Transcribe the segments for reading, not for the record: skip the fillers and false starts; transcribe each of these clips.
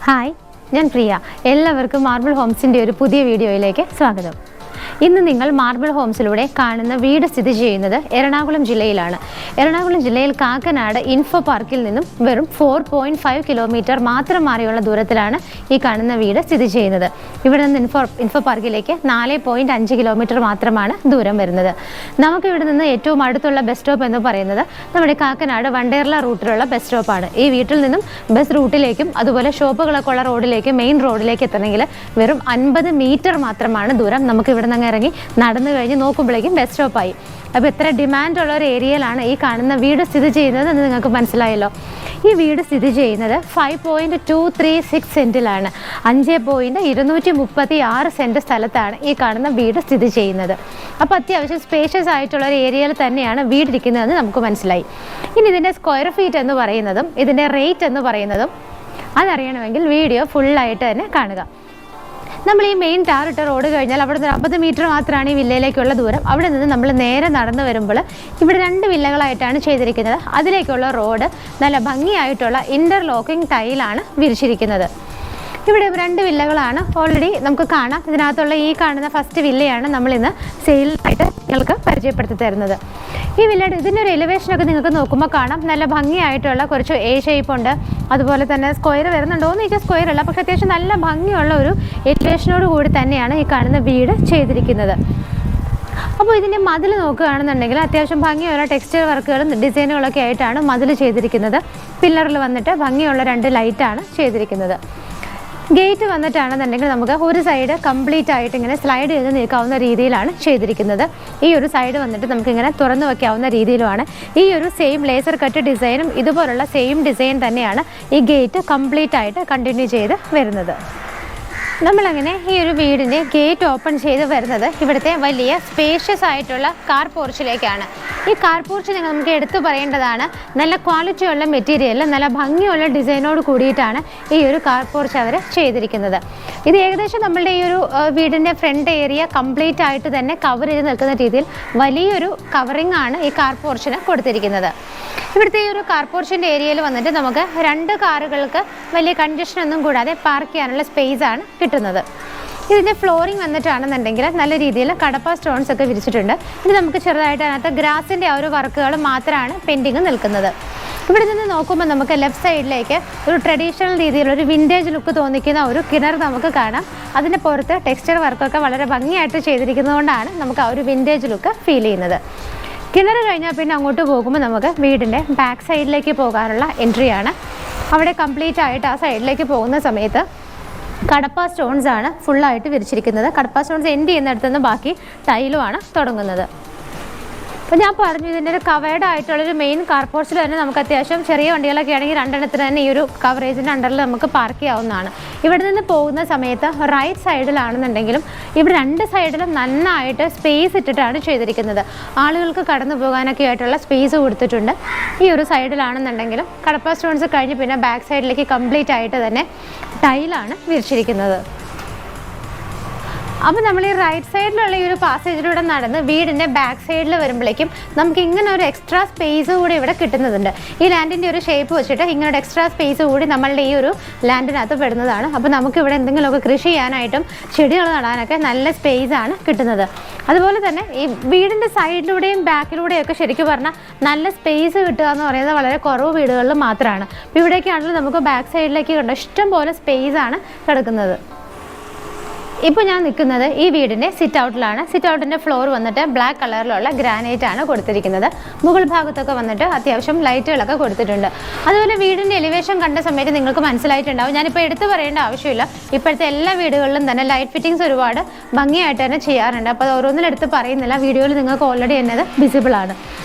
Hi, ഞാൻ പ്രിയ. എല്ലാവർക്കും marble ഹോംസിൻ്റെ ഒരു പുതിയ വീഡിയോയിലേക്ക് സ്വാഗതം. ഇന്ന് നിങ്ങൾ മാർബിൾ ഹോംസിലൂടെ കാണുന്ന വീട് സ്ഥിതി ചെയ്യുന്നത് എറണാകുളം ജില്ലയിലാണ്. എറണാകുളം ജില്ലയിൽ കാക്കനാട് ഇൻഫോ പാർക്കിൽ നിന്നും വെറും 4.5 കിലോമീറ്റർ മാത്രം മാറിയുള്ള ദൂരത്തിലാണ് ഈ കാണുന്ന വീട് സ്ഥിതി ചെയ്യുന്നത്. ഇവിടെ നിന്ന് ഇൻഫോ പാർക്കിലേക്ക് 4.5 കിലോമീറ്റർ മാത്രമാണ് ദൂരം വരുന്നത്. നമുക്കിവിടെ നിന്ന് ഏറ്റവും അടുത്തുള്ള ബസ് സ്റ്റോപ്പ് എന്ന് പറയുന്നത് നമ്മുടെ കാക്കനാട് വണ്ടേർല റൂട്ടിലുള്ള ബസ് സ്റ്റോപ്പാണ്. ഈ വീട്ടിൽ നിന്നും ബസ് റൂട്ടിലേക്കും അതുപോലെ ഷോപ്പുകളൊക്കെ ഉള്ള റോഡിലേക്കും മെയിൻ റോഡിലേക്ക് എത്തണമെങ്കിൽ വെറും 50 മീറ്റർ മാത്രമാണ് ദൂരം. നമുക്ക് ഇവിടെ നിന്ന് ഇറങ്ങി നടന്നു കഴിഞ്ഞ് നോക്കുമ്പോഴേക്കും ബസ് സ്റ്റോപ്പായി. അപ്പോൾ എത്ര ഡിമാൻഡുള്ള ഒരു ഏരിയയിലാണ് ഈ കാണുന്ന വീട് സ്ഥിതി ചെയ്യുന്നത് എന്ന് നിങ്ങൾക്ക് മനസ്സിലായല്ലോ. ഈ വീട് സ്ഥിതി ചെയ്യുന്നത് 5.236 സെൻറ്റിലാണ്. 5.236 സെൻറ്റ് സ്ഥലത്താണ് ഈ കാണുന്ന വീട് സ്ഥിതി ചെയ്യുന്നത്. അപ്പോൾ അത്യാവശ്യം സ്പേഷ്യസ് ആയിട്ടുള്ള ഒരു ഏരിയയിൽ തന്നെയാണ് വീടിരിക്കുന്നതെന്ന് നമുക്ക് മനസ്സിലായി. ഇനി ഇതിൻ്റെ സ്ക്വയർ ഫീറ്റ് എന്ന് പറയുന്നതും ഇതിൻ്റെ റേറ്റ് എന്ന് പറയുന്നതും അതറിയണമെങ്കിൽ വീഡിയോ ഫുള്ളായിട്ട് തന്നെ കാണുക. നമ്മൾ ഈ മെയിൻ ടാറിട്ട റോഡ് കഴിഞ്ഞാൽ അവിടെ നിന്ന് 50 മീറ്റർ മാത്രമാണ് ഈ വില്ലയിലേക്കുള്ള ദൂരം. അവിടെ നിന്ന് നമ്മൾ നേരെ നടന്നു വരുമ്പോൾ ഇവിടെ 2 വില്ലകളായിട്ടാണ് ചെയ്തിരിക്കുന്നത്. അതിലേക്കുള്ള റോഡ് നല്ല ഭംഗിയായിട്ടുള്ള ഇൻ്റർലോക്കിംഗ് ടൈലാണ് വിരിച്ചിരിക്കുന്നത്. ഇവിടെ 2 വില്ലകളാണ് ഓൾറെഡി നമുക്ക് കാണാം. ഇതിനകത്തുള്ള ഈ കാണുന്ന ഫസ്റ്റ് വില്ലയാണ് നമ്മളിന്ന് സെയിലായിട്ട് നിങ്ങൾക്ക് പരിചയപ്പെടുത്തി തരുന്നത്. ഈ വില്ലയുടെ ഇതിൻ്റെ ഒരു എലിവേഷനൊക്കെ നിങ്ങൾക്ക് നോക്കുമ്പോൾ കാണാം. നല്ല ഭംഗിയായിട്ടുള്ള കുറച്ച് എ ഷേപ്പ് ഉണ്ട്. അതുപോലെ തന്നെ സ്ക്വയർ വരുന്നുണ്ടോ എന്ന് ചോദിച്ചാൽ സ്ക്വയർ അല്ല, പക്ഷേ അത്യാവശ്യം നല്ല ഭംഗിയുള്ള ഒരു എലിവേഷനോട് കൂടി തന്നെയാണ് ഈ കാണുന്ന വീട് ചെയ്തിരിക്കുന്നത്. അപ്പോൾ ഇതിൻ്റെ മതിൽ നോക്കുകയാണെന്നുണ്ടെങ്കിൽ അത്യാവശ്യം ഭംഗിയുള്ള ടെക്സ്റ്റൈൽ വർക്കുകളും ഡിസൈനുകളൊക്കെ ആയിട്ടാണ് മതിൽ ചെയ്തിരിക്കുന്നത്. പില്ലറിൽ വന്നിട്ട് ഭംഗിയുള്ള 2 ലൈറ്റാണ് ചെയ്തിരിക്കുന്നത്. ഗേറ്റ് വന്നിട്ടാണെന്നുണ്ടെങ്കിൽ നമുക്ക് ഒരു സൈഡ് കംപ്ലീറ്റ് ആയിട്ട് ഇങ്ങനെ സ്ലൈഡ് ചെയ്ത് നിൽക്കാവുന്ന രീതിയിലാണ് ചെയ്തിരിക്കുന്നത്. ഈ ഒരു സൈഡ് വന്നിട്ട് നമുക്കിങ്ങനെ തുറന്നു വയ്ക്കാവുന്ന രീതിയിലുമാണ്. ഈ ഒരു സെയിം ലേസർ കട്ട് ഡിസൈനും ഇതുപോലുള്ള സെയിം ഡിസൈൻ തന്നെയാണ് ഈ ഗേറ്റ് കംപ്ലീറ്റ് ആയിട്ട് കണ്ടിന്യൂ ചെയ്ത് വരുന്നത്. നമ്മളങ്ങനെ ഈ ഒരു വീടിൻ്റെ ഗേറ്റ് ഓപ്പൺ ചെയ്ത് വരുന്നത് ഇവിടുത്തെ വലിയ സ്പേഷ്യസ് ആയിട്ടുള്ള കാർ പോർച്ചിലേക്കാണ്. ഈ കാർ പോർച്ച് നമുക്ക് എടുത്തു പറയേണ്ടതാണ്. നല്ല ക്വാളിറ്റിയുള്ള മെറ്റീരിയൽ, നല്ല ഭംഗിയുള്ള ഡിസൈനോട് കൂടിയിട്ടാണ് ഈ ഒരു കാർ പോർച്ച് അവർ ചെയ്തിരിക്കുന്നത്. ഇത് ഏകദേശം നമ്മളുടെ ഈ ഒരു വീടിൻ്റെ ഫ്രണ്ട് ഏരിയ കംപ്ലീറ്റ് ആയിട്ട് തന്നെ കവർ ചെയ്ത് നിൽക്കുന്ന രീതിയിൽ വലിയൊരു കവറിംഗ് ആണ് ഈ കാർ പോർച്ചിന് കൊടുത്തിരിക്കുന്നത്. ഇവിടുത്തെ ഈ ഒരു കാർ പോർച്ചിൻ്റെ ഏരിയയിൽ വന്നിട്ട് നമുക്ക് 2 കാറുകൾക്ക് വലിയ കൺജഷനൊന്നും കൂടാതെ പാർക്ക് ചെയ്യാനുള്ള സ്പേസ് ആണ് കിട്ടുന്നത്. ഇതിൻ്റെ ഫ്ലോറിംഗ് വന്നിട്ടാണെന്നുണ്ടെങ്കിൽ നല്ല രീതിയിൽ കടപ്പ സ്റ്റോൺസ് ഒക്കെ വിരിച്ചിട്ടുണ്ട്. ഇനി നമുക്ക് ചെറുതായിട്ട് അതിനകത്ത് ഗ്രാസിൻ്റെ ആ ഒരു വർക്കുകൾ മാത്രമാണ് പെൻഡിങ് നിൽക്കുന്നത്. ഇവിടെ നിന്ന് നോക്കുമ്പോൾ നമുക്ക് ലെഫ്റ്റ് സൈഡിലേക്ക് ഒരു ട്രഡീഷണൽ രീതിയിലൊരു വിൻറ്റേജ് ലുക്ക് തോന്നിക്കുന്ന ഒരു കിണർ നമുക്ക് കാണാം. അതിൻ്റെ പുറത്ത് ടെക്സ്ചർ വർക്കൊക്കെ വളരെ ഭംഗിയായിട്ട് ചെയ്തിരിക്കുന്നതുകൊണ്ടാണ് നമുക്ക് ആ ഒരു വിൻറ്റേജ് ലുക്ക് ഫീൽ ചെയ്യുന്നത്. കിണർ കഴിഞ്ഞാൽ പിന്നെ അങ്ങോട്ട് പോകുമ്പോൾ നമുക്ക് വീടിൻ്റെ ബാക്ക് സൈഡിലേക്ക് പോകാനുള്ള എൻട്രിയാണ്. അവിടെ കംപ്ലീറ്റ് ആയിട്ട് ആ സൈഡിലേക്ക് പോകുന്ന സമയത്ത് കടപ്പ സ്റ്റോൺസ് ആണ് ഫുള്ളായിട്ട് വിരിച്ചിരിക്കുന്നത്. കടപ്പ സ്റ്റോൺസ് എൻഡ് ചെയ്യുന്നിടത്തു നിന്ന് ബാക്കി ടൈലുമാണ് തുടങ്ങുന്നത്. അപ്പോൾ ഞാൻ പറഞ്ഞു ഇതിൻ്റെ ഒരു കവേർഡ് ആയിട്ടുള്ളൊരു മെയിൻ കാർ പോർച്ചിൽ തന്നെ നമുക്ക് അത്യാവശ്യം ചെറിയ വണ്ടികളൊക്കെ ആണെങ്കിൽ 2 എണ്ണത്തിന് തന്നെ ഈ ഒരു കവറേജിൻ്റെ അണ്ടറിൽ നമുക്ക് പാർക്ക് ചെയ്യാവുന്നതാണ്. ഇവിടെ നിന്ന് പോകുന്ന സമയത്ത് റൈറ്റ് സൈഡിലാണെന്നുണ്ടെങ്കിലും ഇവിടെ 2 സൈഡിലും നന്നായിട്ട് സ്പേസ് ഇട്ടിട്ടാണ് ചെയ്തിരിക്കുന്നത്. ആളുകൾക്ക് കടന്നു പോകാനൊക്കെ ആയിട്ടുള്ള സ്പേസ് കൊടുത്തിട്ടുണ്ട്. ഈ ഒരു സൈഡിലാണെന്നുണ്ടെങ്കിലും കടപ്പ സ്റ്റോൺസ് കഴിഞ്ഞ് പിന്നെ ബാക്ക് സൈഡിലേക്ക് കംപ്ലീറ്റ് ആയിട്ട് തന്നെ ടൈലാണ് വിരിച്ചിരിക്കുന്നത്. അപ്പോൾ നമ്മൾ ഈ റൈറ്റ് സൈഡിലുള്ള ഈ ഒരു പാസേജിലൂടെ നടന്ന് വീടിൻ്റെ ബാക്ക് സൈഡിൽ വരുമ്പോഴേക്കും നമുക്ക് ഇങ്ങനെ ഒരു എക്സ്ട്രാ സ്പേസ് കൂടി ഇവിടെ കിട്ടുന്നതുണ്ട്. ഈ ലാൻഡിൻ്റെ ഒരു ഷേപ്പ് വെച്ചിട്ട് ഇങ്ങനെ ഒരു എക്സ്ട്രാ സ്പേസ് കൂടി നമ്മളുടെ ഈ ഒരു ലാൻഡിനകത്ത് പെടുന്നതാണ്. അപ്പോൾ നമുക്കിവിടെ എന്തെങ്കിലുമൊക്കെ കൃഷി ചെയ്യാനായിട്ടും ചെടികൾ നടാനൊക്കെ നല്ല സ്പേസ് ആണ് കിട്ടുന്നത്. അതുപോലെ തന്നെ ഈ വീടിൻ്റെ സൈഡിലൂടെയും ബാക്കിലൂടെയൊക്കെ ശരിക്കും പറഞ്ഞാൽ നല്ല സ്പേസ് കിട്ടുക എന്ന് പറയുന്നത് വളരെ കുറവ് വീടുകളിൽ മാത്രമാണ്. അപ്പോൾ ഇവിടേക്കാണെങ്കിലും നമുക്ക് ബാക്ക് സൈഡിലേക്ക് കണ്ടോ ഇഷ്ടം പോലെ സ്പേസ് ആണ് കിടക്കുന്നത്. ഇപ്പോൾ ഞാൻ നിൽക്കുന്നത് ഈ വീടിൻ്റെ സിറ്റ് ഔട്ടിലാണ്. സിറ്റ് ഔട്ടിൻ്റെ ഫ്ലോർ വന്നിട്ട് ബ്ലാക്ക് കളറിലുള്ള ഗ്രാനൈറ്റ് ആണ് കൊടുത്തിരിക്കുന്നത്. മുകൾ ഭാഗത്തൊക്കെ വന്നിട്ട് അത്യാവശ്യം ലൈറ്റുകളൊക്കെ കൊടുത്തിട്ടുണ്ട്. അതുപോലെ വീടിൻ്റെ എലിവേഷൻ കണ്ട സമയത്ത് നിങ്ങൾക്ക് മനസ്സിലായിട്ടുണ്ടാവും. ഞാനിപ്പോൾ എടുത്തു പറയേണ്ട ആവശ്യമില്ല. ഇപ്പോഴത്തെ എല്ലാ വീടുകളിലും തന്നെ ലൈറ്റ് ഫിറ്റിങ്സ് ഒരുപാട് ഭംഗിയായിട്ട് തന്നെ ചെയ്യാറുണ്ട്. അപ്പോൾ അത് ഓരോന്നിലെടുത്ത് പറയുന്നില്ല. വീഡിയോയിൽ നിങ്ങൾക്ക് ഓൾറെഡി എന്നത് വിസിബിൾ ആണ്.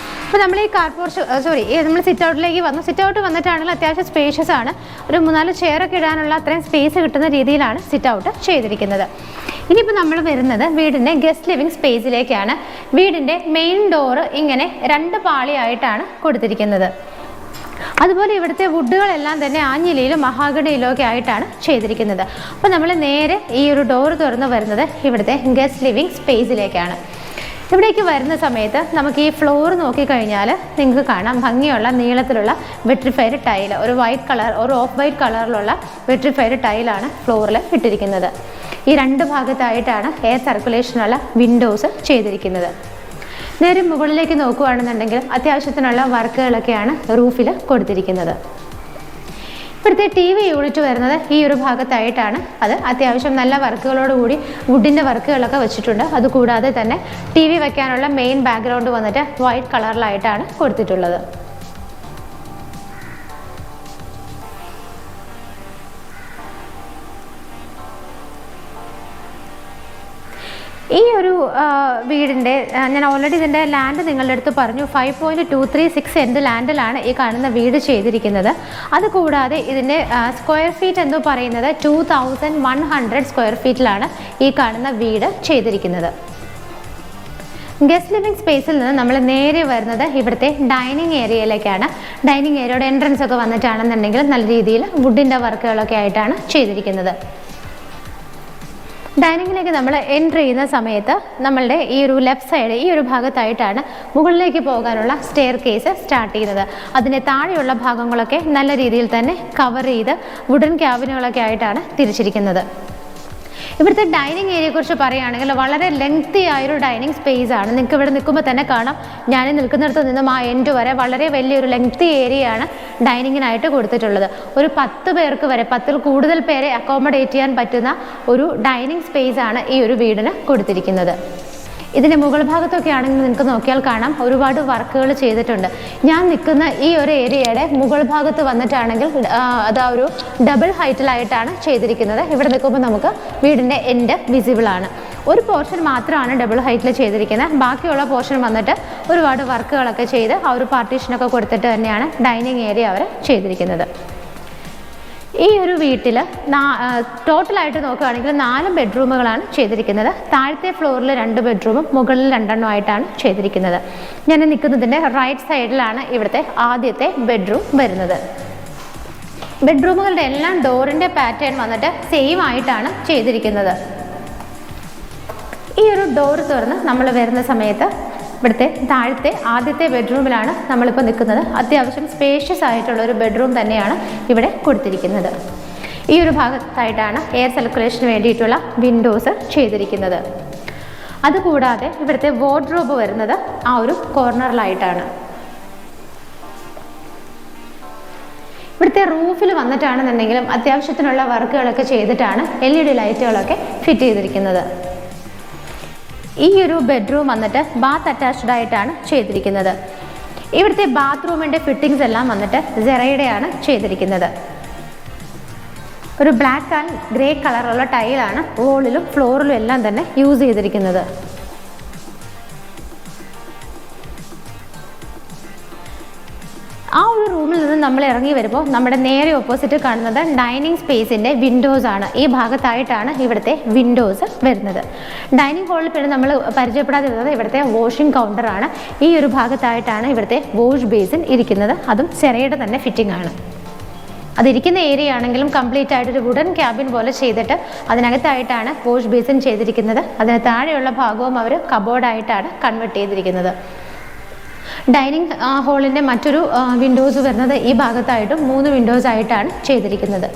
അപ്പോൾ നമ്മൾ ഈ കാർ പോർച്ച് നമ്മൾ സിറ്റ് ഔട്ടിലേക്ക് വന്നു. സിറ്റ് ഔട്ട് വന്നിട്ടാണെങ്കിൽ അത്യാവശ്യം സ്പേഷ്യസ് ആണ്. ഒരു 3-4 ചെയറൊക്കെ ഇടാനുള്ള അത്രയും സ്പേസ് കിട്ടുന്ന രീതിയിലാണ് സിറ്റ് ഔട്ട് ചെയ്തിരിക്കുന്നത്. ഇനിയിപ്പോൾ നമ്മൾ വരുന്നത് വീടിൻ്റെ ഗസ്റ്റ് ലിവിങ് സ്പേസിലേക്കാണ്. വീടിൻ്റെ മെയിൻ ഡോറ് ഇങ്ങനെ 2 പാളിയായിട്ടാണ് കൊടുത്തിരിക്കുന്നത്. അതുപോലെ ഇവിടുത്തെ വുഡുകളെല്ലാം തന്നെ ആഞ്ഞിലയിലും മഹാഗണിയിലും ഒക്കെ ആയിട്ടാണ് ചെയ്തിരിക്കുന്നത്. അപ്പോൾ നമ്മൾ നേരെ ഈ ഒരു ഡോർ തുറന്ന് വരുന്നത് ഇവിടുത്തെ ഗസ്റ്റ് ലിവിങ് സ്പേസിലേക്കാണ്. ഇവിടേക്ക് വരുന്ന സമയത്ത് നമുക്ക് ഈ ഫ്ലോർ നോക്കിക്കഴിഞ്ഞാൽ നിങ്ങൾക്ക് കാണാം ഭംഗിയുള്ള നീളത്തിലുള്ള വെട്രിഫൈഡ് ടൈൽ, ഒരു വൈറ്റ് കളർ, ഒരു ഓഫ് വൈറ്റ് കളറിലുള്ള വെട്രിഫൈഡ് ടൈലാണ് ഫ്ലോറിൽ ഇട്ടിരിക്കുന്നത്. ഈ 2 ഭാഗത്തായിട്ടാണ് എയർ സർക്കുലേഷനുള്ള വിൻഡോസ് ചെയ്തിരിക്കുന്നത്. നേരെ മുകളിലേക്ക് നോക്കുകയാണെന്നുണ്ടെങ്കിൽ അത്യാവശ്യത്തിനുള്ള വർക്കുകളൊക്കെയാണ് റൂഫിൽ കൊടുത്തിരിക്കുന്നത്. ഇവിടുത്തെ TV യൂണിറ്റ് വരുന്നത് ഈ ഒരു ഭാഗത്തായിട്ടാണ്. അത് അത്യാവശ്യം നല്ല വർക്കുകളോടുകൂടി വുഡിൻ്റെ വർക്കുകളൊക്കെ വെച്ചിട്ടുണ്ട്. അതുകൂടാതെ തന്നെ TV വെക്കാനുള്ള മെയിൻ ബാക്ക്ഗ്രൗണ്ട് വന്നിട്ട് വൈറ്റ് കളറിലായിട്ടാണ് കൊടുത്തിട്ടുള്ളത്. ഈ ഒരു വീടിൻ്റെ ഞാൻ ഓൾറെഡി ഇതിൻ്റെ ലാൻഡ് നിങ്ങളുടെ അടുത്ത് പറഞ്ഞു. 5.236 സെൻറ്റ് ലാൻഡിലാണ് ഈ കാണുന്ന വീട് ചെയ്തിരിക്കുന്നത്. അതുകൂടാതെ ഇതിൻ്റെ സ്ക്വയർ ഫീറ്റ് എന്ന് പറയുന്നത് 2100 സ്ക്വയർ ഫീറ്റിലാണ് ഈ കാണുന്ന വീട് ചെയ്തിരിക്കുന്നത്. ഗസ്റ്റ് ലിവിങ് സ്പേസിൽ നിന്ന് നമ്മൾ നേരെ വരുന്നത് ഇവിടുത്തെ ഡൈനിങ് ഏരിയയിലേക്കാണ്. ഡൈനിങ് ഏരിയയുടെ എൻട്രൻസ് ഒക്കെ വന്നിട്ടാണെന്നുണ്ടെങ്കിൽ നല്ല രീതിയിൽ വുഡിൻ്റെ വർക്കുകളൊക്കെ ആയിട്ടാണ് ചെയ്തിരിക്കുന്നത്. ഡൈനിങ്ങിലേക്ക് നമ്മൾ എൻ്റർ ചെയ്യുന്ന സമയത്ത് നമ്മളുടെ ഈ ഒരു ലെഫ്റ്റ് സൈഡ് ഈ ഒരു ഭാഗത്തായിട്ടാണ് മുകളിലേക്ക് പോകാനുള്ള സ്റ്റെയർ കേസ് സ്റ്റാർട്ട് ചെയ്യുന്നത്. അതിൻ്റെ താഴെയുള്ള ഭാഗങ്ങളൊക്കെ നല്ല രീതിയിൽ തന്നെ കവർ ചെയ്ത് വുഡൻ ക്യാബിനുകളൊക്കെ ആയിട്ടാണ് തിരിച്ചിരിക്കുന്നത്. ഇവിടുത്തെ ഡൈനിങ് ഏരിയയെക്കുറിച്ച് പറയുകയാണെങ്കിൽ വളരെ ലെങ്തി ആയൊരു ഡൈനിങ് സ്പേസ് ആണ്. നിങ്ങൾക്ക് ഇവിടെ നിൽക്കുമ്പോൾ തന്നെ കാണാം, ഞാൻ നിൽക്കുന്നിടത്ത് നിന്നും ആ എൻഡ് വരെ വളരെ വലിയൊരു ലെങ്തി ഏരിയയാണ് ഡൈനിങ്ങിനായിട്ട് കൊടുത്തിട്ടുള്ളത്. ഒരു 10 പേർക്ക് വരെ, 10-ൽ കൂടുതൽ പേരെ അക്കോമഡേറ്റ് ചെയ്യാൻ പറ്റുന്ന ഒരു ഡൈനിങ് സ്പേസ് ആണ് ഈ ഒരു വീടിന് കൊടുത്തിരിക്കുന്നത്. ഇതിൻ്റെ മുകൾ ഭാഗത്തൊക്കെ ആണെങ്കിൽ നിങ്ങൾക്ക് നോക്കിയാൽ കാണാം ഒരുപാട് വർക്കുകൾ ചെയ്തിട്ടുണ്ട്. ഞാൻ നിൽക്കുന്ന ഈ ഒരു ഏരിയയുടെ മുകൾ ഭാഗത്ത് വന്നിട്ടാണെങ്കിൽ അത് ഒരു ഡബിൾ ഹൈറ്റിലായിട്ടാണ് ചെയ്തിരിക്കുന്നത്. ഇവിടെ നിൽക്കുമ്പോൾ നമുക്ക് വീടിൻ്റെ എൻഡ് വിസിബിൾ ആണ്. ഒരു പോർഷൻ മാത്രമാണ് ഡബിൾ ഹൈറ്റിൽ ചെയ്തിരിക്കുന്നത്. ബാക്കിയുള്ള പോർഷൻ വന്നിട്ട് ഒരുപാട് വർക്കുകളൊക്കെ ചെയ്ത് ആ ഒരു പാർട്ടീഷനൊക്കെ കൊടുത്തിട്ട് തന്നെയാണ് ഡൈനിങ് ഏരിയ അവർ ചെയ്തിരിക്കുന്നത്. ഈ ഒരു വീട്ടിൽ ടോട്ടലായിട്ട് നോക്കുകയാണെങ്കിൽ 4 ബെഡ്റൂമുകളാണ് ചെയ്തിരിക്കുന്നത്. താഴത്തെ ഫ്ലോറിൽ 2 ബെഡ്റൂമും മുകളിൽ 2 ആയിട്ടാണ് ചെയ്തിരിക്കുന്നത്. ഞാൻ നിൽക്കുന്നതിൻ്റെ റൈറ്റ് സൈഡിലാണ് ഇവിടുത്തെ ആദ്യത്തെ ബെഡ്റൂം വരുന്നത്. ബെഡ്റൂമുകളുടെ എല്ലാം ഡോറിൻ്റെ പാറ്റേൺ വന്നിട്ട് സെയിം ആയിട്ടാണ് ചെയ്തിരിക്കുന്നത്. ഈ ഒരു ഡോർ തുറന്ന് നമ്മൾ വരുന്ന സമയത്ത് ഇവിടുത്തെ താഴത്തെ ആദ്യത്തെ ബെഡ്റൂമിലാണ് നമ്മളിപ്പോൾ നിൽക്കുന്നത്. അത്യാവശ്യം സ്പേഷ്യസ് ആയിട്ടുള്ള ഒരു ബെഡ്റൂം തന്നെയാണ് ഇവിടെ കൊടുത്തിരിക്കുന്നത്. ഈ ഒരു ഭാഗത്തായിട്ടാണ് എയർ സർക്കുലേഷന് വേണ്ടിയിട്ടുള്ള വിൻഡോസ് ചെയ്തിരിക്കുന്നത്. അതുകൂടാതെ ഇവിടുത്തെ വാർഡ്രോബ് വരുന്നത് ആ ഒരു കോർണറിലായിട്ടാണ്. ഇവിടുത്തെ റൂഫിൽ വന്നിട്ടാണെന്നുണ്ടെങ്കിലും അത്യാവശ്യത്തിനുള്ള വർക്കുകളൊക്കെ ചെയ്തിട്ടാണ് LED ലൈറ്റുകളൊക്കെ ഫിറ്റ് ചെയ്തിരിക്കുന്നത്. ഈ ഒരു ബെഡ്റൂം വന്നിട്ട് ബാത്ത് അറ്റാച്ച്ഡ് ആയിട്ടാണ് ചെയ്തിരിക്കുന്നത്. ഇവിടുത്തെ ബാത്റൂമിൻ്റെ ഫിറ്റിങ്സ് എല്ലാം വന്നിട്ട് സെറയുടെയാണ് ചെയ്തിരിക്കുന്നത്. ഒരു ബ്ലാക്ക് ആൻഡ് ഗ്രേ കളറുള്ള ടൈലാണ് വോളിലും ഫ്ലോറിലും എല്ലാം തന്നെ യൂസ് ചെയ്തിരിക്കുന്നത്. ആ ഒരു റൂമിൽ നിന്ന് നമ്മൾ ഇറങ്ങി വരുമ്പോൾ നമ്മുടെ നേരെ ഓപ്പോസിറ്റ് കാണുന്നത് ഡൈനിങ് സ്പേസിൻ്റെ വിൻഡോസ് ആണ്. ഈ ഭാഗത്തായിട്ടാണ് ഇവിടുത്തെ വിൻഡോസ് വരുന്നത്. ഡൈനിങ് ഹാളിൽ പിന്നെ നമ്മൾ പരിചയപ്പെടാതിരുന്നത് ഇവിടുത്തെ വാഷിംഗ് കൗണ്ടറാണ്. ഈ ഒരു ഭാഗത്തായിട്ടാണ് ഇവിടുത്തെ വാഷ് ബേസിൻ ഇരിക്കുന്നത്. അതും സെറയുടെ തന്നെ ഫിറ്റിംഗ് ആണ്. അതിരിക്കുന്ന ഏരിയ ആണെങ്കിലും കംപ്ലീറ്റ് ആയിട്ടൊരു വുഡൻ ക്യാബിൻ പോലെ ചെയ്തിട്ട് അതിനകത്തായിട്ടാണ് വാഷ് ബേസിൻ ചെയ്തിരിക്കുന്നത്. അതിന് താഴെയുള്ള ഭാഗവും അവർ കബോർഡായിട്ടാണ് കൺവെർട്ട് ചെയ്തിരിക്കുന്നത്. ഡൈനിങ് ഹാളിൻ്റെ മറ്റൊരു വിൻഡോസ് വരുന്നത് ഈ ഭാഗത്തായിട്ടും 3 വിൻഡോസ് ആയിട്ടാണ് ചെയ്തിരിക്കുന്നത്.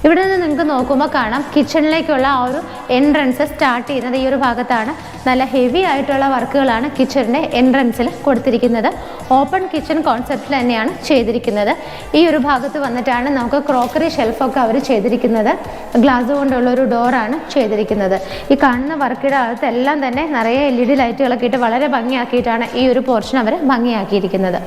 ഇവിടെ നിന്ന് നിങ്ങൾക്ക് നോക്കുമ്പോൾ കാണാം കിച്ചണിലേക്കുള്ള ആ ഒരു എൻട്രൻസ് സ്റ്റാർട്ട് ചെയ്യുന്നത് ഈ ഒരു ഭാഗത്താണ്. നല്ല ഹെവി ആയിട്ടുള്ള വർക്കുകളാണ് കിച്ചണിൻ്റെ എൻട്രൻസിൽ കൊടുത്തിരിക്കുന്നത്. ഓപ്പൺ കിച്ചൺ കോൺസെപ്റ്റിൽ തന്നെയാണ് ചെയ്തിരിക്കുന്നത്. ഈ ഒരു ഭാഗത്ത് വന്നിട്ടാണ് നമുക്ക് ക്രോക്കറി ഷെൽഫൊക്കെ അവർ ചെയ്തിരിക്കുന്നത്. ഗ്ലാസ് കൊണ്ടുള്ളൊരു ഡോറാണ് ചെയ്തിരിക്കുന്നത്. ഈ കാണുന്ന വർക്കിയുടെ അകത്ത് എല്ലാം തന്നെ നിറയെ LED ലൈറ്റുകളൊക്കെ ഇട്ട് വളരെ ഭംഗിയാക്കിയിട്ടാണ് ഈ ഒരു പോർഷൻ അവർ ഭംഗിയാക്കിയിരിക്കുന്നത്.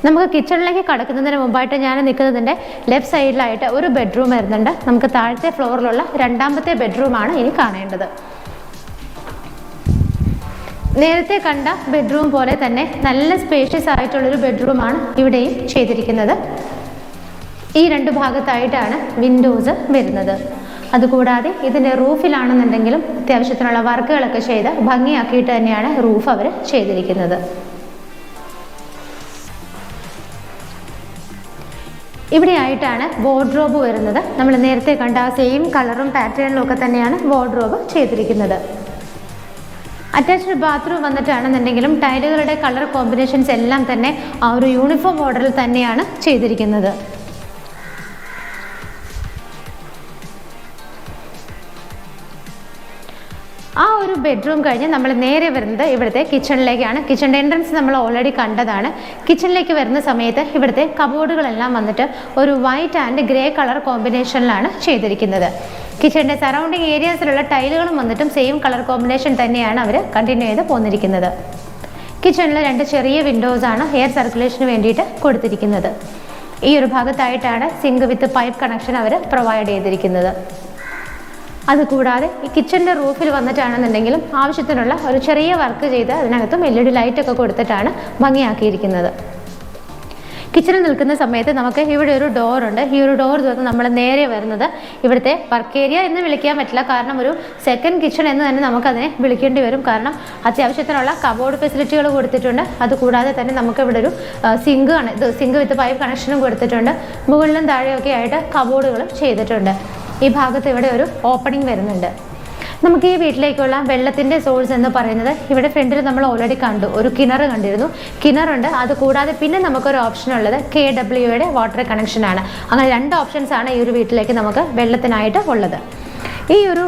നമുക്ക് കിച്ചണിലേക്ക് കടക്കുന്നതിന് മുമ്പായിട്ട് ഞാൻ നിൽക്കുന്നതിൻ്റെ ലെഫ്റ്റ് സൈഡിലായിട്ട് ഒരു ബെഡ്റൂം വരുന്നുണ്ട്. നമുക്ക് താഴത്തെ ഫ്ലോറിലുള്ള 2ാമത്തെ ബെഡ്റൂമാണ് ഇനി കാണേണ്ടത്. നേരത്തെ കണ്ട ബെഡ്റൂം പോലെ തന്നെ നല്ല സ്പേഷ്യസ് ആയിട്ടുള്ളൊരു ബെഡ്റൂമാണ് ഇവിടെയും ചെയ്തിരിക്കുന്നത്. ഈ രണ്ട് ഭാഗത്തായിട്ടാണ് വിൻഡോസ് വരുന്നത്. അതുകൂടാതെ ഇതിൻ്റെ റൂഫിലാണെന്നുണ്ടെങ്കിലും അത്യാവശ്യത്തിനുള്ള വർക്കുകളൊക്കെ ചെയ്ത് ഭംഗിയാക്കിയിട്ട് തന്നെയാണ് റൂഫ് അവർ ചെയ്തിരിക്കുന്നത്. ഇവിടെ ആയിട്ടാണ് വാർഡ്രോബ് വരുന്നത്. നമ്മൾ നേരത്തെ കണ്ട ആ സെയിം കളറും പാറ്റേണിലും ഒക്കെ തന്നെയാണ് വാർഡ്രോബ് ചെയ്തിരിക്കുന്നത്. അറ്റാച്ച്ഡ് ബാത്റൂം വന്നിട്ടാണെന്നുണ്ടെങ്കിലും ടൈലുകളുടെ കളർ കോമ്പിനേഷൻസ് എല്ലാം തന്നെ ആ ഒരു യൂണിഫോം മോഡലിൽ തന്നെയാണ് ചെയ്തിരിക്കുന്നത്. ആ ഒരു ബെഡ്റൂം കഴിഞ്ഞ് നമ്മൾ നേരെ വരുന്നത് ഇവിടുത്തെ കിച്ചണിലേക്കാണ്. കിച്ചണിൻ്റെ എൻട്രൻസ് നമ്മൾ ഓൾറെഡി കണ്ടതാണ്. കിച്ചണിലേക്ക് വരുന്ന സമയത്ത് ഇവിടുത്തെ കബോർഡുകളെല്ലാം വന്നിട്ട് ഒരു വൈറ്റ് ആൻഡ് ഗ്രേ കളർ കോമ്പിനേഷനിലാണ് ചെയ്തിരിക്കുന്നത്. കിച്ചണിൻ്റെ സറൗണ്ടിങ് ഏരിയാസിലുള്ള ടൈലുകളും വന്നിട്ടും സെയിം കളർ കോമ്പിനേഷൻ തന്നെയാണ് അവർ കണ്ടിന്യൂ ചെയ്ത് പോന്നിരിക്കുന്നത്. കിച്ചണിൽ 2 ചെറിയ വിൻഡോസാണ് എയർ സർക്കുലേഷന് വേണ്ടിയിട്ട് കൊടുത്തിരിക്കുന്നത്. ഈ ഒരു ഭാഗത്തായിട്ടാണ് സിങ്ക് വിത്ത് പൈപ്പ് കണക്ഷൻ അവർ പ്രൊവൈഡ് ചെയ്തിരിക്കുന്നത്. അതുകൂടാതെ ഈ കിച്ചണിൻ്റെ റൂഫിൽ വന്നിട്ടാണെന്നുണ്ടെങ്കിലും ആവശ്യത്തിനുള്ള ഒരു ചെറിയ വർക്ക് ചെയ്ത് അതിനകത്തും LED ലൈറ്റൊക്കെ കൊടുത്തിട്ടാണ് ഭംഗിയാക്കിയിരിക്കുന്നത്. കിച്ചണിൽ നിൽക്കുന്ന സമയത്ത് നമുക്ക് ഇവിടെ ഒരു ഡോറുണ്ട്. ഈ ഒരു ഡോർ തുറന്ന് നമ്മൾ നേരെ വരുന്നത് ഇവിടുത്തെ വർക്ക് ഏരിയ എന്ന് വിളിക്കാൻ പറ്റില്ല, കാരണം ഒരു സെക്കൻഡ് കിച്ചൺ എന്ന് തന്നെ നമുക്കതിനെ വിളിക്കേണ്ടി വരും. കാരണം അത്യാവശ്യത്തിനുള്ള കബോർഡ് ഫെസിലിറ്റികൾ കൊടുത്തിട്ടുണ്ട്. അതുകൂടാതെ തന്നെ നമുക്ക് ഇവിടെ ഒരു സിങ്ക് വിത്ത് പൈപ്പ് കണക്ഷനും കൊടുത്തിട്ടുണ്ട്. മുകളിലും താഴെയൊക്കെ ആയിട്ട് കബോർഡുകളും ചെയ്തിട്ടുണ്ട്. ഈ ഭാഗത്ത് ഇവിടെ ഒരു ഓപ്പണിംഗ് വരുന്നുണ്ട്. നമുക്ക് ഈ വീട്ടിലേക്കുള്ള വെള്ളത്തിൻ്റെ സോഴ്സ് എന്ന് പറയുന്നത് ഇവിടെ ഫ്രണ്ടിൽ നമ്മൾ ഓൾറെഡി കണ്ടു, ഒരു കിണർ കണ്ടിരുന്നു. കിണറുണ്ട്. അതുകൂടാതെ പിന്നെ നമുക്കൊരു ഓപ്ഷൻ ഉള്ളത് KWയുടെ വാട്ടർ കണക്ഷനാണ്. അങ്ങനെ 2 ഓപ്ഷൻസാണ് ഈ ഒരു വീട്ടിലേക്ക് നമുക്ക് വെള്ളത്തിനായിട്ട് ഉള്ളത്. ഈ ഒരു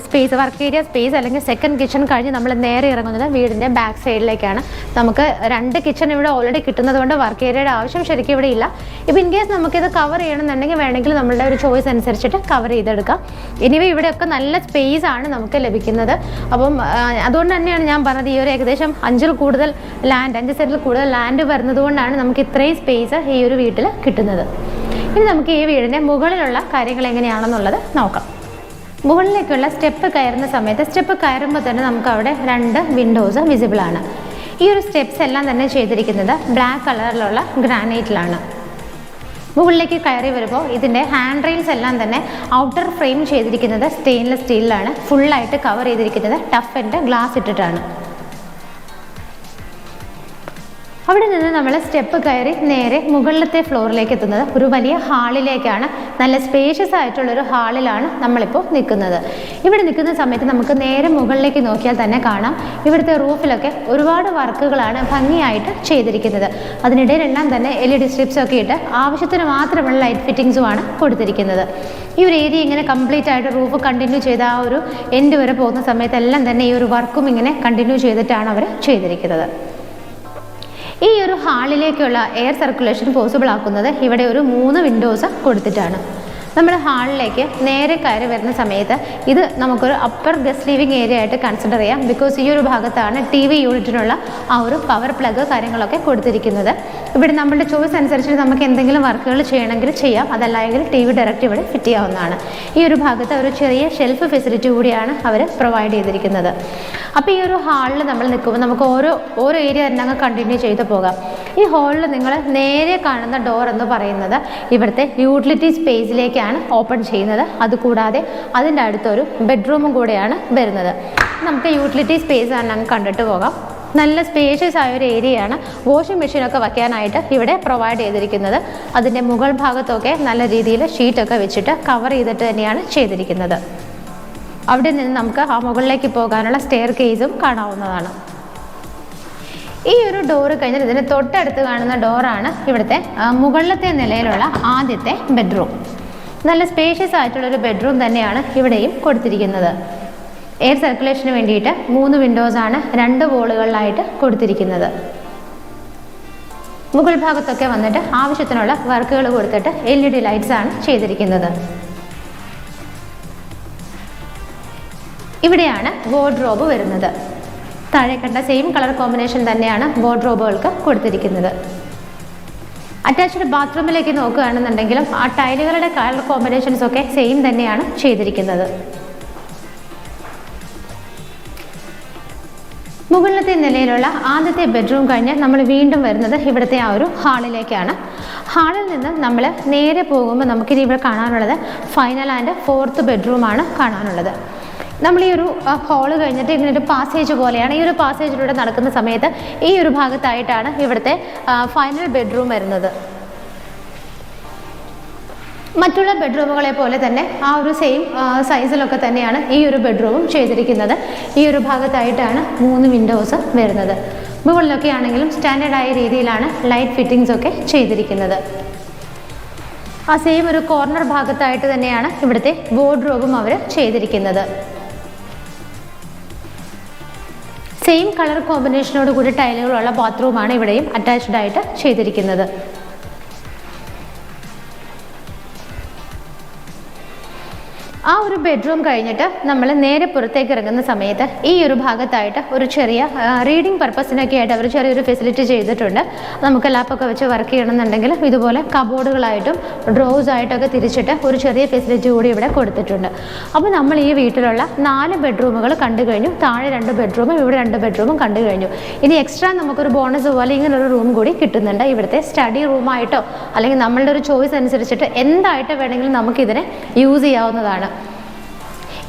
സ്പേസ്, വർക്ക് ഏരിയ സ്പേസ് അല്ലെങ്കിൽ സെക്കൻഡ് കിച്ചൺ കഴിഞ്ഞ് നമ്മൾ നേരെ ഇറങ്ങുന്നത് വീടിൻ്റെ ബാക്ക് സൈഡിലേക്കാണ്. നമുക്ക് 2 കിച്ചൺ ഇവിടെ ഓൾറെഡി കിട്ടുന്നത് കൊണ്ട് വർക്ക് ഏരിയയുടെ ആവശ്യം ശരിക്കും ഇവിടെ ഇല്ല. ഇപ്പം ഇൻ കേസ് നമുക്കിത് കവർ ചെയ്യണമെന്നുണ്ടെങ്കിൽ വേണമെങ്കിൽ നമ്മളുടെ ഒരു ചോയ്സ് അനുസരിച്ചിട്ട് കവർ ചെയ്തെടുക്കാം. എനിവേ ഇവിടെയൊക്കെ നല്ല സ്പേസ് ആണ് നമുക്ക് ലഭിക്കുന്നത്. അപ്പം അതുകൊണ്ട് തന്നെയാണ് ഞാൻ പറഞ്ഞത് ഈ ഒരു ഏകദേശം 5 സെൻറ്റിൽ കൂടുതൽ ലാൻഡ് വരുന്നത് കൊണ്ടാണ് നമുക്ക് ഇത്രയും സ്പേസ് ഈ ഒരു വീട്ടിൽ കിട്ടുന്നത്. ഇനി നമുക്ക് ഈ വീടിൻ്റെ മുകളിലുള്ള കാര്യങ്ങൾ എങ്ങനെയാണെന്നുള്ളത് നോക്കാം. മുകളിലേക്കുള്ള സ്റ്റെപ്പ് കയറുന്ന സമയത്ത് സ്റ്റെപ്പ് കയറുമ്പോൾ തന്നെ നമുക്ക് അവിടെ 2 വിൻഡോസ് വിസിബിൾ ആണ്. ഈ ഒരു സ്റ്റെപ്സ് എല്ലാം തന്നെ ചെയ്തിരിക്കുന്നത് ബ്ലാക്ക് കളറിലുള്ള ഗ്രാനൈറ്റിലാണ്. മുകളിലേക്ക് കയറി വരുമ്പോൾ ഇതിൻ്റെ ഹാൻഡ് റെയിൽസ് എല്ലാം തന്നെ ഔട്ടർ ഫ്രെയിം ചെയ്തിരിക്കുന്നത് സ്റ്റെയിൻലെസ് സ്റ്റീലിലാണ്. ഫുള്ളായിട്ട് കവർ ചെയ്തിരിക്കുന്നത് ടഫ് ആൻഡ് ഗ്ലാസ് ഇട്ടിട്ടാണ്. അവിടെ നിന്ന് നമ്മൾ സ്റ്റെപ്പ് കയറി നേരെ മുകളിലത്തെ ഫ്ലോറിലേക്ക് എത്തുന്നത് ഒരു വലിയ ഹാളിലേക്കാണ്. നല്ല സ്പേഷ്യസ് ആയിട്ടുള്ളൊരു ഹാളിലാണ് നമ്മളിപ്പോൾ നിൽക്കുന്നത്. ഇവിടെ നിൽക്കുന്ന സമയത്ത് നമുക്ക് നേരെ മുകളിലേക്ക് നോക്കിയാൽ തന്നെ കാണാം ഇവിടുത്തെ റൂഫിലൊക്കെ ഒരുപാട് വർക്കുകളാണ് ഭംഗിയായിട്ട് ചെയ്തിരിക്കുന്നത്. അതിനിടയിലെല്ലാം തന്നെ LED സ്ട്രിപ്സ് ഒക്കെ ഇട്ട് ആവശ്യത്തിന് മാത്രമുള്ള ലൈറ്റ് ഫിറ്റിങ്സുമാണ് കൊടുത്തിരിക്കുന്നത്. ഈ ഒരു ഏരിയ ഇങ്ങനെ കംപ്ലീറ്റ് ആയിട്ട് റൂഫ് കണ്ടിന്യൂ ചെയ്ത് ആ ഒരു എൻഡ് വരെ പോകുന്ന സമയത്തെല്ലാം തന്നെ ഈ ഒരു വർക്കും ഇങ്ങനെ കണ്ടിന്യൂ ചെയ്തിട്ടാണ് അവർ ചെയ്തിരിക്കുന്നത്. ഈ ഒരു ഹാളിലേക്കുള്ള എയർ സർക്കുലേഷൻ പോസിബിൾ ആക്കുന്നത് ഇവിടെ ഒരു 3 വിൻഡോസ് കൊടുത്തിട്ടാണ്. നമ്മൾ ഹാളിലേക്ക് നേരെ കയറി വരുന്ന സമയത്ത് ഇത് നമുക്കൊരു അപ്പർ ഗസ്റ്റ് ലിവിങ് ഏരിയ ആയിട്ട് കൺസിഡർ ചെയ്യാം. ബിക്കോസ് ഈ ഒരു ഭാഗത്താണ് TV യൂണിറ്റിനുള്ള ആ ഒരു പവർ പ്ലഗ് കാര്യങ്ങളൊക്കെ കൊടുത്തിരിക്കുന്നത്. ഇവിടെ നമ്മളുടെ ചോയ്സ് അനുസരിച്ച് നമുക്ക് എന്തെങ്കിലും വർക്കുകൾ ചെയ്യണമെങ്കിൽ ചെയ്യാം, അതല്ലെങ്കിൽ TV ഡയറക്റ്റ് ഇവിടെ ഫിറ്റ് ചെയ്യാവുന്നതാണ്. ഈ ഒരു ഭാഗത്ത് ഒരു ചെറിയ ഷെൽഫ് ഫെസിലിറ്റി കൂടിയാണ് അവർ പ്രൊവൈഡ് ചെയ്തിരിക്കുന്നത്. അപ്പോൾ ഈ ഒരു ഹാളിൽ നമ്മൾ നിൽക്കുമ്പോൾ നമുക്ക് ഓരോ ഏരിയ തന്നെ അങ്ങ് കണ്ടിന്യൂ ചെയ്ത് പോകാം. ഈ ഹാളിൽ നിങ്ങൾ നേരെ കാണുന്ന ഡോർ എന്ന് പറയുന്നത് ഇവിടുത്തെ യൂട്ടിലിറ്റി സ്പേസിലേക്കാണ് ഓപ്പൺ ചെയ്യുന്നത്. അതുകൂടാതെ അതിൻ്റെ അടുത്തൊരു ബെഡ്റൂമും കൂടെയാണ് വരുന്നത്. നമുക്ക് യൂട്ടിലിറ്റി സ്പേസ് തന്നെ അങ്ങ് കണ്ടിട്ട് പോകാം. നല്ല സ്പേഷ്യസ് ആയൊരു ഏരിയയാണ്. വാഷിംഗ് മെഷീനൊക്കെ വയ്ക്കാനായിട്ട് ഇവിടെ പ്രൊവൈഡ് ചെയ്തിരിക്കുന്നത്. അതിൻ്റെ മുകൾ ഭാഗത്തൊക്കെ നല്ല രീതിയിൽ ഷീറ്റൊക്കെ വെച്ചിട്ട് കവർ ചെയ്തിട്ട് തന്നെയാണ് ചെയ്തിരിക്കുന്നത്. അവിടെ നിന്ന് നമുക്ക് ആ മുകളിലേക്ക് പോകാനുള്ള സ്റ്റെയർ കേസും കാണാവുന്നതാണ്. ഈ ഒരു ഡോറ് കഴിഞ്ഞാൽ ഇതിന് തൊട്ടടുത്ത് കാണുന്ന ഡോറാണ് ഇവിടുത്തെ മുകളിലത്തെ നിലയിലുള്ള ആദ്യത്തെ ബെഡ്റൂം. നല്ല സ്പേഷ്യസ് ആയിട്ടുള്ളൊരു ബെഡ്റൂം തന്നെയാണ് ഇവിടെയും കൊടുത്തിരിക്കുന്നത്. എയർ സർക്കുലേഷന് വേണ്ടിയിട്ട് 3 വിൻഡോസാണ് 2 വോളുകളിലായിട്ട് കൊടുത്തിരിക്കുന്നത്. മുകൾ ഭാഗത്തൊക്കെ വന്നിട്ട് ആവശ്യത്തിനുള്ള വർക്കുകൾ കൊടുത്തിട്ട് LED ലൈറ്റ്സ് ആണ് ചെയ്തിരിക്കുന്നത്. ഇവിടെയാണ് വാർഡ്രോബ് വരുന്നത്. താഴെ കണ്ട സെയിം കളർ കോമ്പിനേഷൻ തന്നെയാണ് വാർഡ്രോബുകൾക്ക് കൊടുത്തിരിക്കുന്നത്. അറ്റാച്ച്ഡ് ബാത്റൂമിലേക്ക് നോക്കുകയാണെന്നുണ്ടെങ്കിലും ആ ടൈലുകളുടെ കളർ കോമ്പിനേഷൻസ് ഒക്കെ സെയിം തന്നെയാണ് ചെയ്തിരിക്കുന്നത്. മുകളിലത്തെ നിലയിലുള്ള ആദ്യത്തെ ബെഡ്റൂം കഴിഞ്ഞ് നമ്മൾ വീണ്ടും വരുന്നത് ഇവിടുത്തെ ആ ഒരു ഹാളിലേക്കാണ്. ഹാളിൽ നിന്ന് നമ്മൾ നേരെ പോകുമ്പോൾ നമുക്കിനി ഇവിടെ കാണാനുള്ളത് ഫൈനൽ ആൻഡ് ഫോർത്ത് ബെഡ്റൂമാണ് കാണാനുള്ളത്. നമ്മൾ ഈ ഒരു ഹാള് കഴിഞ്ഞിട്ട് ഇങ്ങനെ ഒരു പാസേജ് പോലെയാണ്. ഈ ഒരു പാസേജിലൂടെ നടക്കുന്ന സമയത്ത് ഈ ഒരു ഭാഗത്തായിട്ടാണ് ഇവിടുത്തെ ഫൈനൽ ബെഡ്റൂം വരുന്നത്. മറ്റുള്ള ബെഡ്റൂമുകളെ പോലെ തന്നെ ആ ഒരു സെയിം സൈസിലൊക്കെ തന്നെയാണ് ഈ ഒരു ബെഡ്റൂമും ചെയ്തിരിക്കുന്നത്. ഈ ഒരു ഭാഗത്തായിട്ടാണ് 3 വിൻഡോസ് വരുന്നത്. മുകളിലൊക്കെ ആണെങ്കിലും സ്റ്റാൻഡേർഡായ രീതിയിലാണ് ലൈറ്റ് ഫിറ്റിംഗ്സ് ഒക്കെ ചെയ്തിരിക്കുന്നത്. ആ സെയിം ഒരു കോർണർ ഭാഗത്തായിട്ട് തന്നെയാണ് ഇവിടുത്തെ വാർഡ്രോബും അവർ ചെയ്തിരിക്കുന്നത്. സെയിം കളർ കോമ്പിനേഷനോട് കൂടി ടൈലുകളുള്ള ബാത്റൂമാണ് ഇവിടെയും അറ്റാച്ച്ഡ് ആയിട്ട് ചെയ്തിരിക്കുന്നത്. ആ ഒരു ബെഡ്റൂം കഴിഞ്ഞിട്ട് നമ്മൾ നേരെ പുറത്തേക്ക് ഇറങ്ങുന്ന സമയത്ത് ഈ ഒരു ഭാഗത്തായിട്ട് ഒരു ചെറിയ റീഡിംഗ് പർപ്പസിനൊക്കെ ആയിട്ട് അവർ ചെറിയൊരു ഫെസിലിറ്റി ചെയ്തിട്ടുണ്ട്. നമുക്ക് ലാപ്പൊക്കെ വെച്ച് വർക്ക് ചെയ്യണമെന്നുണ്ടെങ്കിൽ ഇതുപോലെ കബോർഡുകളായിട്ടും ഡ്രോസ് ആയിട്ടൊക്കെ തിരിച്ചിട്ട് ഒരു ചെറിയ ഫെസിലിറ്റി കൂടി ഇവിടെ കൊടുത്തിട്ടുണ്ട്. അപ്പോൾ നമ്മൾ ഈ വീട്ടിലുള്ള 4 ബെഡ്റൂമുകൾ കണ്ടു കഴിഞ്ഞു. താഴെ 2 ബെഡ്റൂമും ഇവിടെ 2 ബെഡ്റൂമും കണ്ടു കഴിഞ്ഞു. ഇനി എക്സ്ട്രാ നമുക്കൊരു ബോണസ് പോലെ ഇങ്ങനൊരു റൂം കൂടി കിട്ടുന്നുണ്ട്. ഇവിടുത്തെ സ്റ്റഡി റൂമായിട്ടോ അല്ലെങ്കിൽ നമ്മളുടെ ഒരു ചോയ്സ് അനുസരിച്ചിട്ട് എന്തായിട്ട് വേണമെങ്കിലും നമുക്കിതിനെ യൂസ് ചെയ്യാവുന്നതാണ്.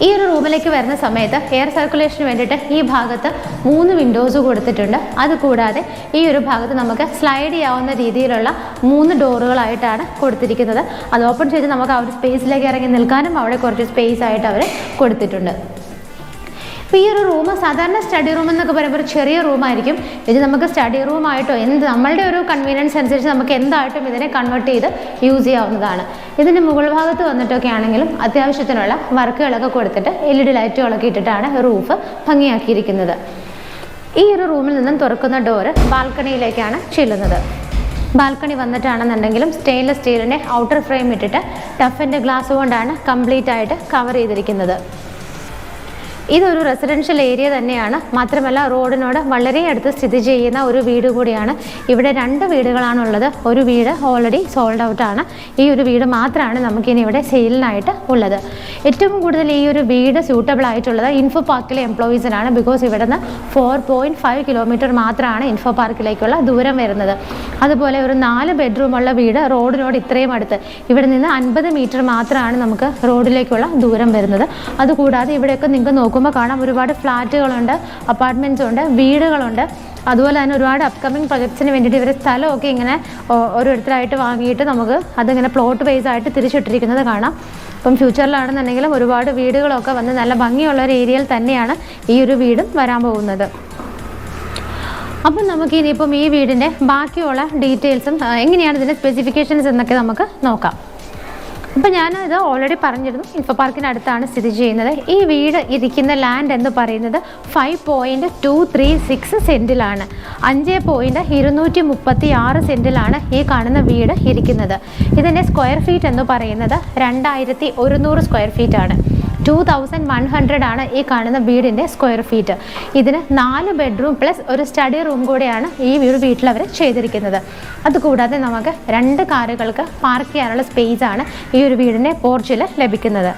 ഈ ഒരു റൂമിലേക്ക് വരുന്ന സമയത്ത് എയർ സർക്കുലേഷന് വേണ്ടിയിട്ട് ഈ ഭാഗത്ത് 3 വിൻഡോസ് കൊടുത്തിട്ടുണ്ട്. അതുകൂടാതെ ഈ ഒരു ഭാഗത്ത് നമുക്ക് സ്ലൈഡ് ചെയ്യാവുന്ന രീതിയിലുള്ള 3 ഡോറുകളായിട്ടാണ് കൊടുത്തിരിക്കുന്നത്. അത് ഓപ്പൺ ചെയ്ത് നമുക്ക് ആ ഒരു സ്പേസിലേക്ക് ഇറങ്ങി നിൽക്കാനും അവിടെ കുറച്ച് സ്പേസ് ആയിട്ട് അവർ കൊടുത്തിട്ടുണ്ട്. അപ്പോൾ ഈ ഒരു റൂം സാധാരണ സ്റ്റഡി റൂം എന്നൊക്കെ പറയുമ്പോൾ ഒരു ചെറിയ റൂമായിരിക്കും. ഇത് നമുക്ക് സ്റ്റഡി റൂമായിട്ടോ നമ്മളുടെ ഒരു കൺവീനിയൻസ് അനുസരിച്ച് നമുക്ക് എന്തായിട്ടും ഇതിനെ കൺവേർട്ട് ചെയ്ത് യൂസ് ചെയ്യാവുന്നതാണ്. ഇതിൻ്റെ മുകൾ ഭാഗത്ത് വന്നിട്ടൊക്കെ ആണെങ്കിലും അത്യാവശ്യത്തിനുള്ള വർക്കുകളൊക്കെ കൊടുത്തിട്ട് LED ലൈറ്റുകളൊക്കെ ഇട്ടിട്ടാണ് റൂഫ് ഭംഗിയാക്കിയിരിക്കുന്നത്. ഈ ഒരു റൂമിൽ നിന്നും തുറക്കുന്ന ഡോറ് ബാൽക്കണിയിലേക്കാണ് ചെല്ലുന്നത്. ബാൽക്കണി വന്നിട്ടാണെന്നുണ്ടെങ്കിലും സ്റ്റെയിൻലെസ് സ്റ്റീലിൻ്റെ ഔട്ടർ ഫ്രെയിം ഇട്ടിട്ട് ടഫിൻ്റെ ഗ്ലാസ് കൊണ്ടാണ് കംപ്ലീറ്റ് ആയിട്ട് കവർ ചെയ്തിരിക്കുന്നത്. ഇതൊരു റെസിഡൻഷ്യൽ ഏരിയ തന്നെയാണ്. മാത്രമല്ല റോഡിനോട് വളരെ അടുത്ത് സ്ഥിതി ചെയ്യുന്ന ഒരു വീട് കൂടിയാണ്. ഇവിടെ 2 വീടുകളാണുള്ളത്. ഒരു വീട് ഓൾറെഡി സോൾഡ് ഔട്ടാണ്. ഈ ഒരു വീട് മാത്രമാണ് നമുക്കിനി ഇവിടെ സെയിലിനായിട്ട് ഉള്ളത്. ഏറ്റവും കൂടുതൽ ഈ ഒരു വീട് സ്യൂട്ടബിൾ ആയിട്ടുള്ളത് ഇൻഫോ പാർക്കിലെ എംപ്ലോയീസിനാണ്. ബിക്കോസ് ഇവിടെ നിന്ന് 4.5 കിലോമീറ്റർ മാത്രമാണ് ഇൻഫോ പാർക്കിലേക്കുള്ള ദൂരം വരുന്നത്. അതുപോലെ ഒരു 4 ബെഡ്റൂമുള്ള വീട് റോഡിനോട് ഇത്രയും അടുത്ത്, ഇവിടെ നിന്ന് 50 മീറ്റർ മാത്രമാണ് നമുക്ക് റോഡിലേക്കുള്ള ദൂരം വരുന്നത്. അതുകൂടാതെ ഇവിടെയൊക്കെ നിങ്ങൾക്ക് നോക്കുമ്പോൾ കാണാം ഒരുപാട് ഫ്ലാറ്റുകളുണ്ട്, അപ്പാർട്ട്മെൻറ്റ്സ് ഉണ്ട്, വീടുകളുണ്ട്. അതുപോലെ തന്നെ ഒരുപാട് അപ്കമിങ് പ്രൊജക്ട്സിന് വേണ്ടിയിട്ട് ഇവർ സ്ഥലമൊക്കെ ഇങ്ങനെ ഓരോരുത്തരായിട്ട് വാങ്ങിയിട്ട് നമുക്ക് അതിങ്ങനെ പ്ലോട്ട് വൈസ് ആയിട്ട് തിരിച്ചിട്ടിരിക്കുന്നത് കാണാം. അപ്പം ഫ്യൂച്ചറിലാണെന്നുണ്ടെങ്കിലും ഒരുപാട് വീടുകളൊക്കെ വന്ന് നല്ല ഭംഗിയുള്ള ഒരു ഏരിയയിൽ തന്നെയാണ് ഈ ഒരു വീടും വരാൻ പോകുന്നത്. അപ്പം നമുക്ക് ഇനിയിപ്പം ഈ വീടിൻ്റെ ബാക്കിയുള്ള ഡീറ്റെയിൽസും എങ്ങനെയാണ് ഇതിൻ്റെ സ്പെസിഫിക്കേഷൻസ് എന്നൊക്കെ നമുക്ക് നോക്കാം. അപ്പോൾ ഞാനത് ഓൾറെഡി പറഞ്ഞിരുന്നു, ഇൻഫോ പാർക്കിനടുത്താണ് സ്ഥിതി ചെയ്യുന്നത്. ഈ വീട് ഇരിക്കുന്ന ലാൻഡ് എന്ന് പറയുന്നത് 5.236 സെൻറ്റിലാണ്. 5.236 സെൻറ്റിലാണ് ഈ കാണുന്ന വീട് ഇരിക്കുന്നത്. ഇതിൻ്റെ സ്ക്വയർ ഫീറ്റ് എന്ന് പറയുന്നത് 2100 സ്ക്വയർ ഫീറ്റ് ആണ്. 2100 ആണ് ഈ കാണുന്ന വീടിൻ്റെ സ്ക്വയർ ഫീറ്റ്. ഇതിന് 4 ബെഡ്റൂം പ്ലസ് ഒരു സ്റ്റഡി റൂം കൂടെയാണ് ഈ ഒരു വീട്ടിൽ അവർ ചെയ്തിരിക്കുന്നത്. അതുകൂടാതെ നമുക്ക് 2 കാറുകൾക്ക് പാർക്ക് ചെയ്യാനുള്ള സ്പേസാണ് ഈ ഒരു വീടിൻ്റെ പോർച്ചിൽ ലഭിക്കുന്നത്.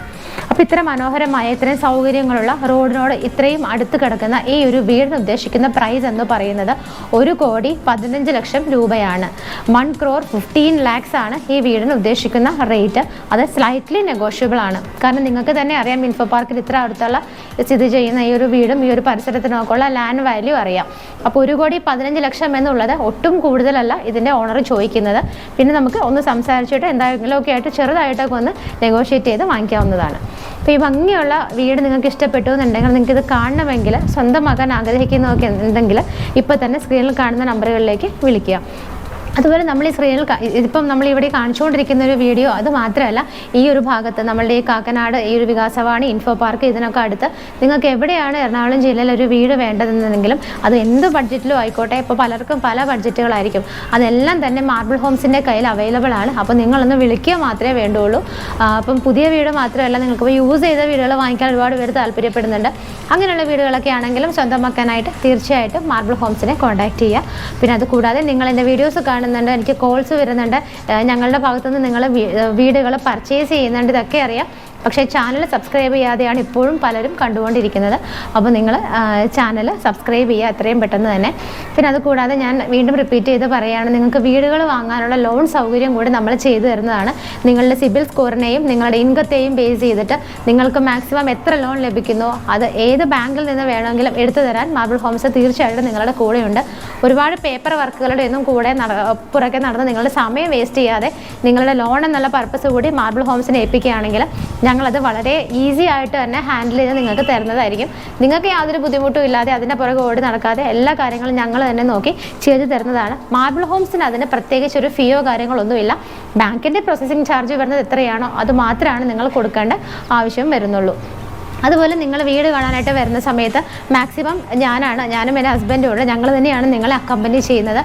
അപ്പോൾ ഇത്ര മനോഹരമായ ഇത്രയും സൗകര്യങ്ങളുള്ള റോഡിനോട് ഇത്രയും അടുത്ത് കിടക്കുന്ന ഈ ഒരു വീടിന് ഉദ്ദേശിക്കുന്ന പ്രൈസ് എന്ന് പറയുന്നത് 1,15,00,000 രൂപയാണ്. 1,15 lakhs ആണ് ഈ വീടിന് ഉദ്ദേശിക്കുന്ന റേറ്റ്. അത് സ്ലൈറ്റ്ലി നെഗോഷ്യബിൾ ആണ്. കാരണം നിങ്ങൾക്ക് തന്നെ അറിയാം ഇൻഫോ പാർക്കിൽ ഇത്ര അടുത്തുള്ള സ്ഥിതി ചെയ്യുന്ന ഈ ഒരു വീടും ഈ ഒരു പരിസരത്തിനൊക്കെയുള്ള ലാൻഡ് വാല്യൂ അറിയാം. അപ്പോൾ 1,15,00,000 എന്നുള്ളത് ഒട്ടും കൂടുതലല്ല ഇതിൻ്റെ ഓണർ ചോദിക്കുന്നത്. പിന്നെ നമുക്ക് ഒന്ന് സംസാരിച്ചിട്ട് എന്തായാലും ഒക്കെ ആയിട്ട് ചെറുതായിട്ടൊക്കെ ഒന്ന് നെഗോഷിയേറ്റ് ചെയ്ത് വാങ്ങിക്കാവുന്നതാണ്. അപ്പോൾ ഈ ഭംഗിയുള്ള വീട് നിങ്ങൾക്ക് ഇഷ്ടപ്പെട്ടു എന്നുണ്ടെങ്കിൽ നിങ്ങൾക്ക് ഇത് കാണണമെങ്കിൽ സ്വന്തമാക്കാൻ ആഗ്രഹിക്കുന്നതൊക്കെ ഉണ്ടെങ്കിൽ ഇപ്പോൾ തന്നെ സ്ക്രീനിൽ കാണുന്ന നമ്പറുകളിലേക്ക് വിളിക്കുക. അതുപോലെ നമ്മൾ ഈ സ്ക്രീനിൽ ഇതിപ്പം നമ്മൾ ഇവിടെ കാണിച്ചുകൊണ്ടിരിക്കുന്ന ഒരു വീഡിയോ അത് മാത്രമല്ല, ഈ ഒരു ഭാഗത്ത് നമ്മളുടെ ഈ കാക്കനാട് ഈ ഒരു വികാസവാണി ഇൻഫോ പാർക്ക് ഇതിനൊക്കെ അടുത്ത് നിങ്ങൾക്ക് എവിടെയാണ് എറണാകുളം ജില്ലയിൽ ഒരു വീട് വേണ്ടതെന്നെങ്കിലും അത് എന്ത് ബഡ്ജറ്റിലും ആയിക്കോട്ടെ. ഇപ്പോൾ പലർക്കും പല ബഡ്ജറ്റുകളായിരിക്കും. അതെല്ലാം തന്നെ മാർബിൾ ഹോംസിൻ്റെ കയ്യിൽ അവൈലബിൾ ആണ്. അപ്പോൾ നിങ്ങളൊന്ന് വിളിക്കുക മാത്രമേ വേണ്ടുള്ളൂ. അപ്പം പുതിയ വീട് മാത്രമല്ല, നിങ്ങൾക്ക് യൂസ് ചെയ്ത വീടുകൾ വാങ്ങിക്കാൻ ഒരുപാട് പേര് താല്പര്യപ്പെടുന്നുണ്ട്. അങ്ങനെയുള്ള വീടുകളൊക്കെ ആണെങ്കിലും സ്വന്തമാക്കാനായിട്ട് തീർച്ചയായിട്ടും മാർബിൾ ഹോംസിനെ കോൺടാക്ട് ചെയ്യുക. പിന്നെ അതുകൂടാതെ നിങ്ങൾ എൻ്റെ വീഡിയോസ് കാണുന്നുണ്ട്, എനിക്ക് കോൾസ് വരുന്നുണ്ട്, ഞങ്ങളുടെ ഭാഗത്തുനിന്ന് നിങ്ങൾ വീടുകൾ പർച്ചേസ് ചെയ്യുന്നുണ്ട്, ഇതൊക്കെ അറിയാം. പക്ഷേ ചാനൽ സബ്സ്ക്രൈബ് ചെയ്യാതെയാണ് ഇപ്പോഴും പലരും കണ്ടുകൊണ്ടിരിക്കുന്നത്. അപ്പോൾ നിങ്ങൾ ചാനൽ സബ്സ്ക്രൈബ് ചെയ്യുക എത്രയും പെട്ടെന്ന് തന്നെ. പിന്നെ അതുകൂടാതെ ഞാൻ വീണ്ടും റിപ്പീറ്റ് ചെയ്ത് പറയുകയാണ്, നിങ്ങൾക്ക് വീടുകൾ വാങ്ങാനുള്ള ലോൺ സൗകര്യം കൂടി നമ്മൾ ചെയ്തു തരുന്നതാണ്. നിങ്ങളുടെ സിബിൽ സ്കോറിനെയും നിങ്ങളുടെ ഇൻകത്തെയും ബേസ് ചെയ്തിട്ട് നിങ്ങൾക്ക് മാക്സിമം എത്ര ലോൺ ലഭിക്കുന്നോ അത് ഏത് ബാങ്കിൽ നിന്ന് വേണമെങ്കിലും എടുത്തു തരാൻ മാർബിൾ ഹോംസ് തീർച്ചയായിട്ടും നിങ്ങളുടെ കൂടെയുണ്ട്. ഒരുപാട് പേപ്പർ വർക്കുകളുടെ ഒന്നും കൂടെ പുറകെ നടന്ന് നിങ്ങളുടെ സമയം വേസ്റ്റ് ചെയ്യാതെ നിങ്ങളുടെ ലോൺ എന്നുള്ള പർപ്പസ് കൂടി മാർബിൾ ഹോംസിനെ ഏൽപ്പിക്കുകയാണെങ്കിൽ ഞങ്ങളത് വളരെ ഈസി ആയിട്ട് തന്നെ ഹാൻഡിൽ ചെയ്ത് നിങ്ങൾക്ക് തരുന്നതായിരിക്കും. നിങ്ങൾക്ക് യാതൊരു ബുദ്ധിമുട്ടും ഇല്ലാതെ അതിൻ്റെ പുറകെ ഓടി നടക്കാതെ എല്ലാ കാര്യങ്ങളും ഞങ്ങൾ തന്നെ നോക്കി ചെയ്തു തരുന്നതാണ്. മാർബിൾ ഹോംസിന് അതിന് പ്രത്യേകിച്ച് ഒരു ഫീയോ കാര്യങ്ങളൊന്നുമില്ല. ബാങ്കിൻ്റെ പ്രോസസ്സിംഗ് ചാർജ് വരുന്നത് എത്രയാണോ അത് മാത്രമാണ് നിങ്ങൾ കൊടുക്കേണ്ട ആവശ്യം വരുന്നുള്ളൂ. അതുപോലെ നിങ്ങൾ വീട് കാണാനായിട്ട് വരുന്ന സമയത്ത് മാക്സിമം ഞാനും എൻ്റെ ഹസ്ബൻഡും ഉണ്ട്, ഞങ്ങൾ തന്നെയാണ് നിങ്ങളെ അക്കമ്പനി ചെയ്യുന്നത്.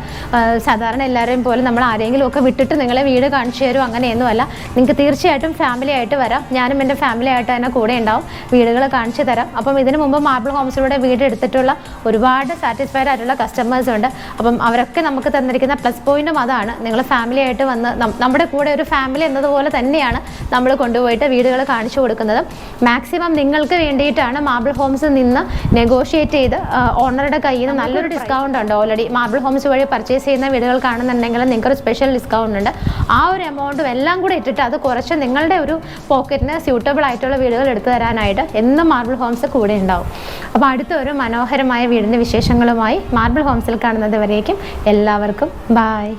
സാധാരണ എല്ലാവരെയും പോലെ നമ്മൾ ആരെങ്കിലും ഒക്കെ വിട്ടിട്ട് നിങ്ങളെ വീട് കാണിച്ചു തരും അങ്ങനെയൊന്നുമല്ല. നിങ്ങൾക്ക് തീർച്ചയായിട്ടും ഫാമിലി ആയിട്ട് വരാം. ഞാനും എൻ്റെ ഫാമിലി ആയിട്ട് തന്നെ കൂടെ ഉണ്ടാവും, വീടുകൾ കാണിച്ചു തരാം. അപ്പം ഇതിനു മുമ്പ് മാർബിൾ ഹോംസിലൂടെ വീട് എടുത്തിട്ടുള്ള ഒരുപാട് സാറ്റിസ്ഫൈഡ് ആയിട്ടുള്ള കസ്റ്റമേഴ്സ് ഉണ്ട്. അപ്പം അവരൊക്കെ നമുക്ക് തന്നിരിക്കുന്ന പ്ലസ് പോയിന്റും അതാണ്. നിങ്ങൾ ഫാമിലി ആയിട്ട് വന്ന് നമ്മുടെ കൂടെ ഒരു ഫാമിലി എന്നതുപോലെ തന്നെയാണ് നമ്മൾ കൊണ്ടുപോയിട്ട് വീടുകൾ കാണിച്ചു കൊടുക്കുന്നത്. മാക്സിമം നിങ്ങൾക്ക് വേണ്ടിയിട്ടാണ് മാർബിൾ ഹോംസിൽ നിന്ന് നെഗോഷിയേറ്റ് ചെയ്ത് ഓണറുടെ കയ്യിൽ നിന്ന് നല്ലൊരു ഡിസ്കൗണ്ട് ഉണ്ട്. ഓൾറെഡി മാർബിൾ ഹോംസ് വഴി പർച്ചേസ് ചെയ്യുന്ന വീടുകൾ കാണുന്നുണ്ടെങ്കിൽ നിങ്ങൾക്കൊരു സ്പെഷ്യൽ ഡിസ്കൗണ്ട് ഉണ്ട്. ആ ഒരു എമൗണ്ടും എല്ലാം കൂടി ഇട്ടിട്ട് അത് കുറച്ച് നിങ്ങളുടെ ഒരു പോക്കറ്റിന് സ്യൂട്ടബിൾ ആയിട്ടുള്ള വീടുകൾ എടുത്തു തരാനായിട്ട് എന്നും മാർബിൾ ഹോംസ് കൂടെ ഉണ്ടാവും. അപ്പോൾ അടുത്തൊരു മനോഹരമായ വീടിൻ്റെ വിശേഷങ്ങളുമായി മാർബിൾ ഹോംസിൽ കാണുന്നത് വരേക്കും എല്ലാവർക്കും ബായ്.